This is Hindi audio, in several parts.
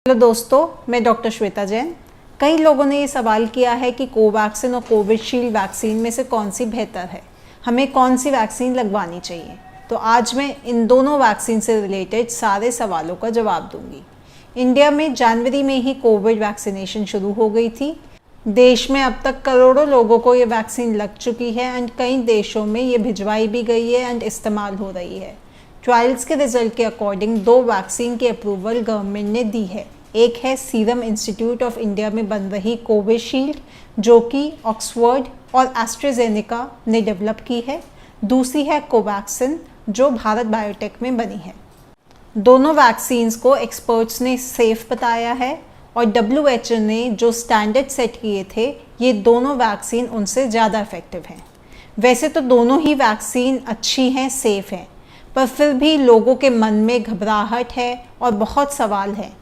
हेलो दोस्तों, मैं डॉक्टर श्वेता जैन। कई लोगों ने ये सवाल किया है कि कोवैक्सीन और कोविशील्ड वैक्सीन में से कौन सी बेहतर है, हमें कौन सी वैक्सीन लगवानी चाहिए। तो आज मैं इन दोनों वैक्सीन से रिलेटेड सारे सवालों का जवाब दूंगी। इंडिया में जनवरी में ही कोविड वैक्सीनेशन शुरू हो गई थी। देश में अब तक करोड़ों लोगों को ये वैक्सीन लग चुकी है एंड कई देशों में ये भिजवाई भी गई है एंड इस्तेमाल हो रही है। ट्रायल्स के रिजल्ट के अकॉर्डिंग 2 वैक्सीन की अप्रूवल गवर्नमेंट ने दी है। एक है सीरम इंस्टीट्यूट ऑफ इंडिया में बन रही कोविशील्ड, जो कि ऑक्सफोर्ड और एस्ट्राजेनेका ने डेवलप की है। दूसरी है कोवैक्सिन, जो भारत बायोटेक में बनी है। दोनों वैक्सीन्स को एक्सपर्ट्स ने सेफ बताया है और WHO ने जो स्टैंडर्ड सेट किए थे, ये दोनों वैक्सीन उनसे ज़्यादा इफेक्टिव हैं। वैसे तो दोनों ही वैक्सीन अच्छी हैं, सेफ हैं, पर फिर भी लोगों के मन में घबराहट है और बहुत सवाल हैं।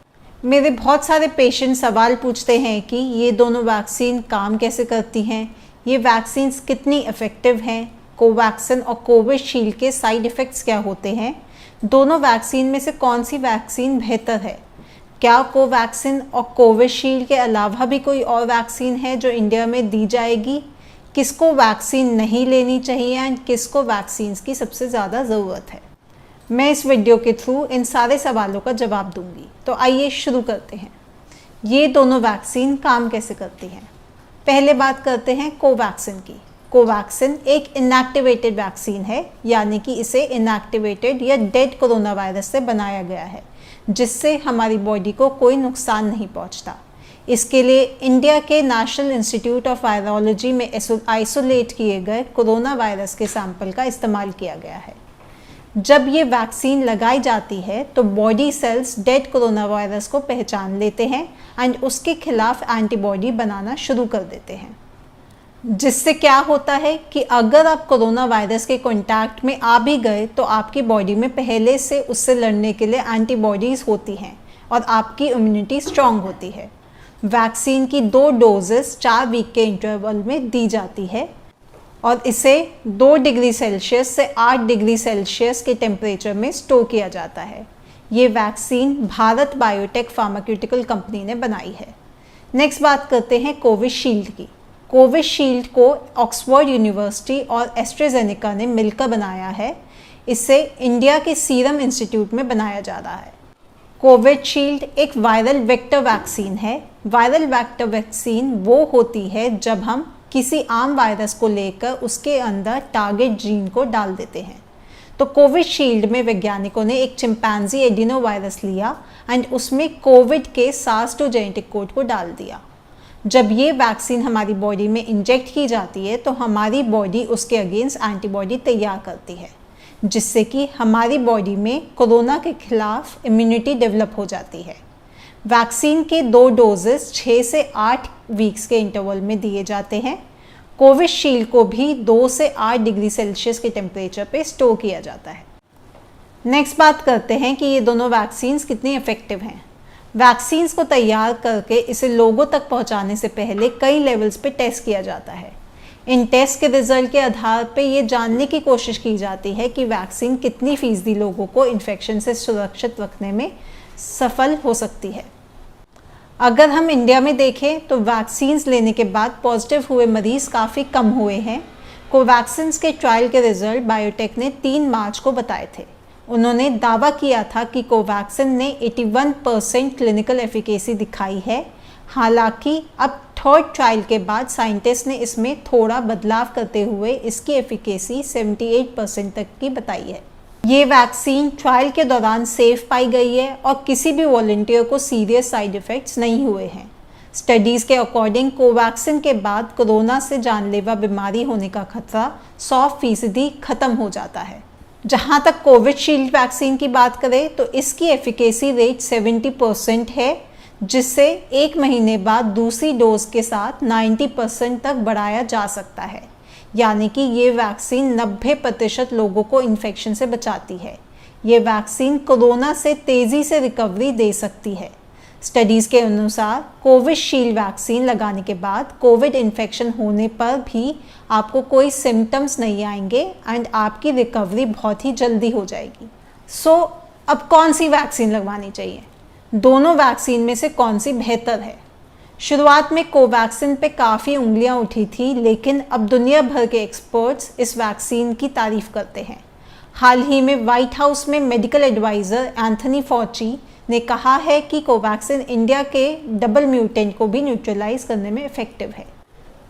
मेरे बहुत सारे पेशेंट सवाल पूछते हैं कि ये दोनों वैक्सीन काम कैसे करती हैं, ये वैक्सीन्स कितनी इफ़ेक्टिव हैं, कोवैक्सिन और कोविशील्ड के साइड इफ़ेक्ट्स क्या होते हैं, दोनों वैक्सीन में से कौन सी वैक्सीन बेहतर है, क्या कोवैक्सिन और कोविशील्ड के अलावा भी कोई और वैक्सीन है जो इंडिया में दी जाएगी, किसको वैक्सीन नहीं लेनी चाहिए एंड किसको वैक्सीन्स की सबसे ज़्यादा ज़रूरत है। मैं इस वीडियो के थ्रू इन सारे सवालों का जवाब दूंगी। तो आइए शुरू करते हैं। ये दोनों वैक्सीन काम कैसे करती हैं। पहले बात करते हैं कोवैक्सिन की। कोवैक्सिन एक इनएक्टिवेटेड वैक्सीन है, यानी कि इसे इनएक्टिवेटेड या डेड कोरोना वायरस से बनाया गया है, जिससे हमारी बॉडी को कोई नुकसान नहीं पहुंचता। इसके लिए इंडिया के नेशनल इंस्टीट्यूट ऑफ वायरोलॉजी में आइसोलेट किए गए कोरोना वायरस के सैंपल का इस्तेमाल किया गया है। जब ये वैक्सीन लगाई जाती है तो body cells dead corona virus को पहचान लेते हैं एंड उसके खिलाफ एंटीबॉडी बनाना शुरू कर देते हैं। जिससे क्या होता है कि अगर आप कोरोना वायरस के कांटेक्ट में आ भी गए तो आपकी बॉडी में पहले से उससे लड़ने के लिए एंटीबॉडीज़ होती हैं और आपकी इम्यूनिटी स्ट्रांग होती है। वैक्सीन की 2 डोजेस 4 वीक के इंटरवल में दी जाती है और इसे 2 डिग्री सेल्सियस से 8 डिग्री सेल्सियस के टेम्परेचर में स्टोर किया जाता है। ये vaccine Bharat biotech pharmaceutical company ने बनाई है। नेक्स्ट बात करते हैं कोविशील्ड की। कोविशील्ड को ऑक्सफोर्ड यूनिवर्सिटी और एस्ट्राजेनेका ने मिलकर बनाया है। इसे इंडिया के सीरम इंस्टीट्यूट में बनाया जा रहा है। कोविशील्ड एक वायरल वेक्टर वैक्सीन है। वायरल वेक्टर वैक्सीन वो होती है जब हम किसी आम वायरस को लेकर उसके अंदर टारगेट जीन को डाल देते हैं। तो कोविशील्ड में वैज्ञानिकों ने एक चिंपैंजी एडिनो वायरस लिया एंड उसमें कोविड के SARS-2 जेनेटिक कोड को डाल दिया। जब ये वैक्सीन हमारी बॉडी में इंजेक्ट की जाती है तो हमारी बॉडी उसके अगेंस्ट एंटीबॉडी तैयार करती है, जिससे कि हमारी बॉडी में कोरोना के खिलाफ इम्यूनिटी डेवलप हो जाती है। वैक्सीन के 2 डोजेस 6 से 8 वीक्स के इंटरवल में दिए जाते हैं। कोविशील्ड को भी 2 से 8 डिग्री सेल्सियस के टेम्परेचर पे स्टोर किया जाता है। नेक्स्ट बात करते हैं कि ये दोनों वैक्सीन्स कितनी इफ़ेक्टिव हैं। वैक्सीन्स को तैयार करके इसे लोगों तक पहुंचाने से पहले कई लेवल्स पे टेस्ट किया जाता है। इन टेस्ट के रिजल्ट के आधार पे ये जानने की कोशिश की जाती है कि वैक्सीन कितनी फीसदी लोगों को इन्फेक्शन से सुरक्षित रखने में सफल हो सकती है। अगर हम इंडिया में देखें तो वैक्सीन्स लेने के बाद पॉजिटिव हुए मरीज़ काफ़ी कम हुए हैं। कोवैक्सिन्स के ट्रायल के रिजल्ट बायोटेक ने 3 मार्च को बताए थे। उन्होंने दावा किया था कि कोवैक्सिन ने 81% क्लिनिकल एफिकेसी दिखाई है। हालांकि अब 3rd ट्रायल के बाद साइंटिस्ट ने इसमें थोड़ा बदलाव करते हुए इसकी एफिकेसी 78% तक की बताई है। ये वैक्सीन ट्रायल के दौरान सेफ पाई गई है और किसी भी वॉलंटियर को सीरियस साइड इफ़ेक्ट्स नहीं हुए हैं। स्टडीज़ के अकॉर्डिंग कोवैक्सिन के बाद कोरोना से जानलेवा बीमारी होने का खतरा 100% ख़त्म हो जाता है। जहाँ तक कोविशील्ड वैक्सीन की बात करें तो इसकी एफिकेसी रेट 70% है, जिससे 1 महीने बाद दूसरी डोज के साथ 90% तक बढ़ाया जा सकता है। यानी कि ये वैक्सीन 90% लोगों को इन्फेक्शन से बचाती है। ये वैक्सीन कोरोना से तेज़ी से रिकवरी दे सकती है। स्टडीज़ के अनुसार कोविशील्ड वैक्सीन लगाने के बाद कोविड इन्फेक्शन होने पर भी आपको कोई सिम्टम्स नहीं आएंगे एंड आपकी रिकवरी बहुत ही जल्दी हो जाएगी। अब कौन सी वैक्सीन लगवानी चाहिए। दोनों वैक्सीन में से कौन सी बेहतर है। शुरुआत में कोवैक्सिन पे काफ़ी उंगलियां उठी थी, लेकिन अब दुनिया भर के एक्सपर्ट्स इस वैक्सीन की तारीफ करते हैं। हाल ही में व्हाइट हाउस में मेडिकल एडवाइज़र एंथनी फॉची ने कहा है कि कोवैक्सिन इंडिया के डबल म्यूटेंट को भी न्यूट्रलाइज करने में इफेक्टिव है।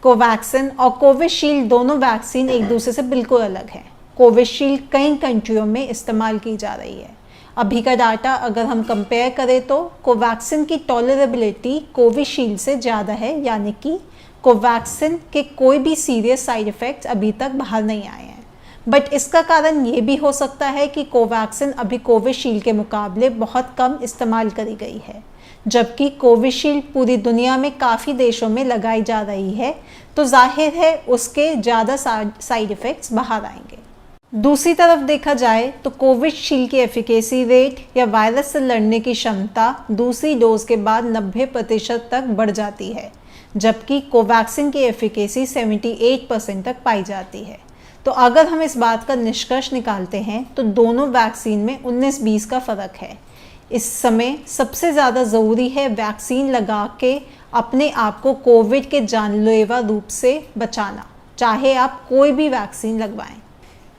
कोवैक्सिन और कोविशील्ड दोनों वैक्सीन एक दूसरे से बिल्कुल अलग हैं। कोविशील्ड कई कंट्रियों में इस्तेमाल की जा रही है। अभी का डाटा अगर हम कंपेयर करें तो कोवैक्सिन की टॉलरेबिलिटी कोविशील्ड से ज़्यादा है, यानी कि कोवैक्सिन के कोई भी सीरियस साइड इफ़ेक्ट्स अभी तक बाहर नहीं आए हैं। बट इसका कारण ये भी हो सकता है कि कोवैक्सिन अभी कोविशील्ड के मुकाबले बहुत कम इस्तेमाल करी गई है, जबकि कोविशील्ड पूरी दुनिया में काफ़ी देशों में लगाई जा रही है, तो जाहिर है उसके ज़्यादा साइड इफ़ेक्ट्स बाहर आएंगे। दूसरी तरफ देखा जाए तो कोविशील्ड की एफिकेसी रेट या वायरस से लड़ने की क्षमता दूसरी डोज के बाद 90% तक बढ़ जाती है, जबकि कोवैक्सिन की एफिकेसी 78% तक पाई जाती है। तो अगर हम इस बात का निष्कर्ष निकालते हैं तो दोनों वैक्सीन में 19-20 का फ़र्क है। इस समय सबसे ज़्यादा ज़रूरी है वैक्सीन लगा के अपने आप को कोविड के जानलेवा रूप से बचाना, चाहे आप कोई भी वैक्सीन लगवाएं।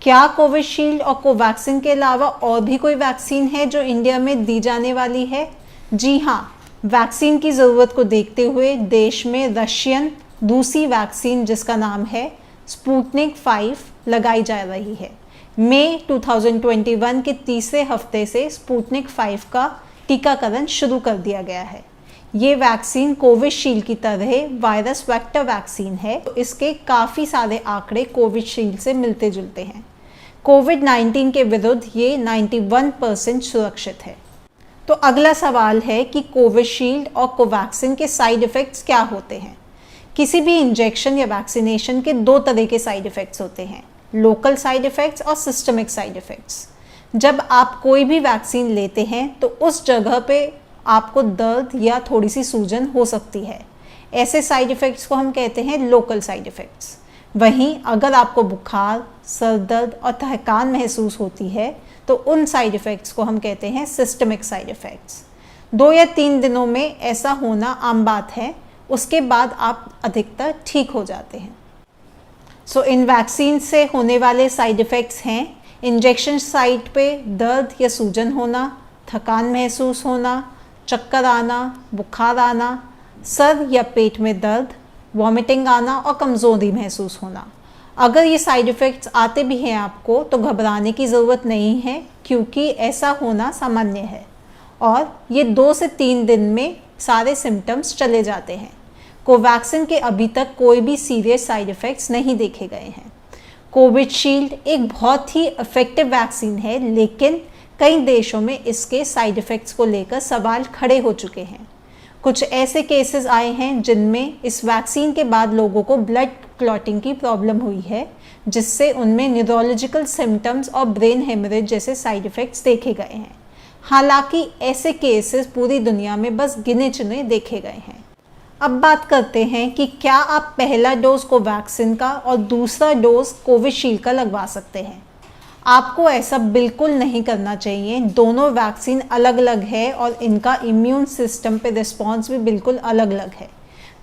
क्या कोविशील्ड और कोवैक्सिन के अलावा और भी कोई वैक्सीन है जो इंडिया में दी जाने वाली है? जी हाँ, वैक्सीन की ज़रूरत को देखते हुए देश में रशियन दूसरी वैक्सीन जिसका नाम है स्पुतनिक 5 लगाई जा रही है। मई 2021 के तीसरे हफ्ते से स्पुतनिक 5 का टीकाकरण शुरू कर दिया गया है। ये वैक्सीन कोविशील्ड की तरह वायरस वेक्टर वैक्सीन है, तो इसके काफ़ी सारे आंकड़े कोविशील्ड से मिलते जुलते हैं। कोविड-19 के विरुद्ध ये 91% सुरक्षित है। तो अगला सवाल है कि कोविशील्ड और कोवैक्सिन के साइड इफ़ेक्ट्स क्या होते हैं। किसी भी इंजेक्शन या वैक्सीनेशन के दो तरह के साइड इफ़ेक्ट्स होते हैं, लोकल साइड इफ़ेक्ट्स और सिस्टमिक साइड इफ़ेक्ट्स। जब आप कोई भी वैक्सीन लेते हैं तो उस जगह पे आपको दर्द या थोड़ी सी सूजन हो सकती है। ऐसे साइड इफ़ेक्ट्स को हम कहते हैं लोकल साइड इफ़ेक्ट्स। वहीं अगर आपको बुखार, सर दर्द और थकान महसूस होती है तो उन साइड इफ़ेक्ट्स को हम कहते हैं सिस्टमिक साइड इफ़ेक्ट्स। 2 या 3 दिनों में ऐसा होना आम बात है, उसके बाद आप अधिकतर ठीक हो जाते हैं। इन वैक्सीन से होने वाले साइड इफ़ेक्ट्स हैं इंजेक्शन साइट पे दर्द या सूजन होना, थकान महसूस होना, चक्कर आना, बुखार आना, सर या पेट में दर्द, वॉमिटिंग आना और कमज़ोरी महसूस होना। अगर ये साइड इफ़ेक्ट्स आते भी हैं आपको तो घबराने की ज़रूरत नहीं है, क्योंकि ऐसा होना सामान्य है और ये 2 से 3 दिन में सारे सिम्टम्स चले जाते हैं। कोवैक्सिन के अभी तक कोई भी सीरियस साइड इफ़ेक्ट्स नहीं देखे गए हैं। कोविशील्ड एक बहुत ही इफ़ेक्टिव वैक्सीन है, लेकिन कई देशों में इसके साइड इफ़ेक्ट्स को लेकर सवाल खड़े हो चुके हैं। कुछ ऐसे केसेस आए हैं जिनमें इस वैक्सीन के बाद लोगों को ब्लड क्लॉटिंग की प्रॉब्लम हुई है, जिससे उनमें न्यूरोलॉजिकल सिम्टम्स और ब्रेन हेमरेज जैसे साइड इफ़ेक्ट्स देखे गए हैं। हालांकि ऐसे केसेस पूरी दुनिया में बस गिने चुने देखे गए हैं। अब बात करते हैं कि क्या आप पहला डोज कोवैक्सिन का और दूसरा डोज कोविशील्ड का लगवा सकते हैं। आपको ऐसा बिल्कुल नहीं करना चाहिए। दोनों वैक्सीन अलग अलग है और इनका इम्यून सिस्टम पे रिस्पॉन्स भी बिल्कुल अलग अलग है।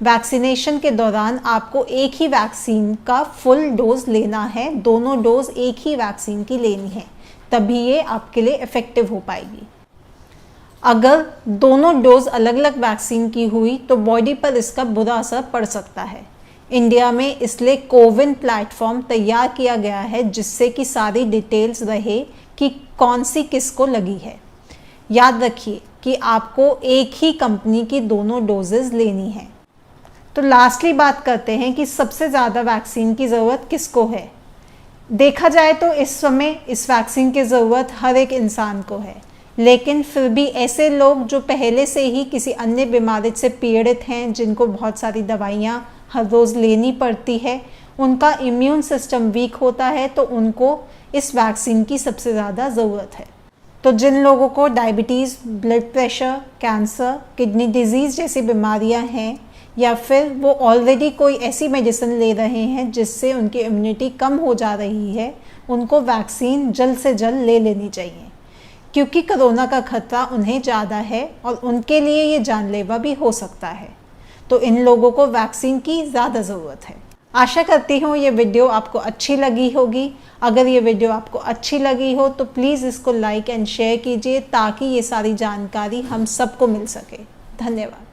वैक्सीनेशन के दौरान आपको एक ही वैक्सीन का फुल डोज लेना है, दोनों डोज एक ही वैक्सीन की लेनी है, तभी ये आपके लिए इफ़ेक्टिव हो पाएगी। अगर दोनों डोज अलग अलग वैक्सीन की हुई तो बॉडी पर इसका बुरा असर पड़ सकता है। इंडिया में इसलिए कोविन प्लेटफॉर्म तैयार किया गया है, जिससे कि सारी डिटेल्स रहे कि कौन सी किसको लगी है। याद रखिए कि आपको एक ही कंपनी की दोनों डोजेज़ लेनी है। तो लास्टली बात करते हैं कि सबसे ज़्यादा वैक्सीन की ज़रूरत किसको है। देखा जाए तो इस समय इस वैक्सीन की ज़रूरत हर एक इंसान को है, लेकिन फिर भी ऐसे लोग जो पहले से ही किसी अन्य बीमारी से पीड़ित हैं, जिनको बहुत सारी दवाइयाँ हर रोज़ लेनी पड़ती है, उनका इम्यून सिस्टम वीक होता है, तो उनको इस वैक्सीन की सबसे ज़्यादा ज़रूरत है। तो जिन लोगों को diabetes, blood pressure, cancer, kidney disease जैसी बीमारियां हैं, या फिर वो ऑलरेडी कोई ऐसी मेडिसिन ले रहे हैं जिससे उनकी इम्यूनिटी कम हो जा रही है, उनको वैक्सीन जल्द से जल्द ले लेनी चाहिए। क्योंकि कोरोना का खतरा उन्हें ज़्यादा है और उनके लिए ये जानलेवा भी हो सकता है। तो इन लोगों को वैक्सीन की ज़्यादा ज़रूरत है। आशा करती हूँ ये वीडियो आपको अच्छी लगी होगी। अगर ये वीडियो आपको अच्छी लगी हो तो प्लीज़ इसको लाइक एंड शेयर कीजिए ताकि ये सारी जानकारी हम सबको मिल सके। धन्यवाद।